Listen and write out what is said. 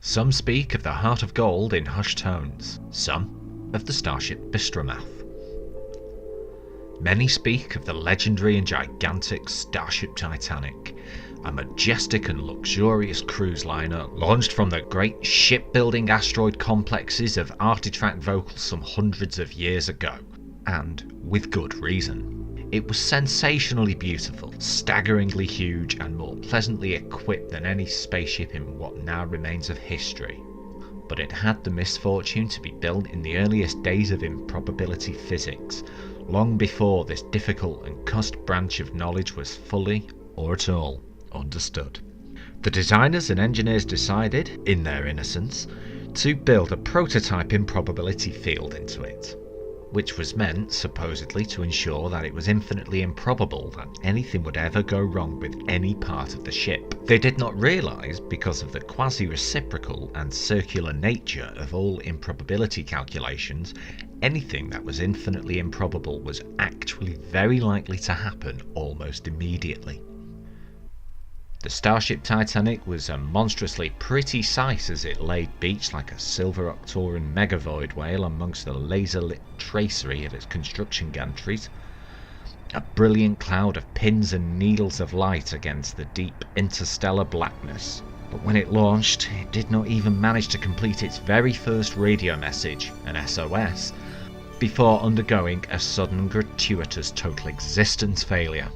Some speak of the Heart of Gold in hushed tones, some of the Starship Bistromath. Many speak of the legendary and gigantic Starship Titanic, a majestic and luxurious cruise liner launched from the great shipbuilding asteroid complexes of Artitrac Vocal some hundreds of years ago, and with good reason. It was sensationally beautiful, staggeringly huge, and more pleasantly equipped than any spaceship in what now remains of history. But it had the misfortune to be built in the earliest days of improbability physics, long before this difficult and cussed branch of knowledge was fully, or at all, understood. The designers and engineers decided, in their innocence, to build a prototype improbability field into it, which was meant, supposedly, to ensure that it was infinitely improbable that anything would ever go wrong with any part of the ship. They did not realise, because of the quasi-reciprocal and circular nature of all improbability calculations, anything that was infinitely improbable was actually very likely to happen almost immediately. The Starship Titanic was a monstrously pretty sight as it laid beach like a silver Octoran megavoid whale amongst the laser-lit tracery of its construction gantries, a brilliant cloud of pins and needles of light against the deep interstellar blackness. But when it launched, it did not even manage to complete its very first radio message, an SOS, before undergoing a sudden gratuitous total existence failure.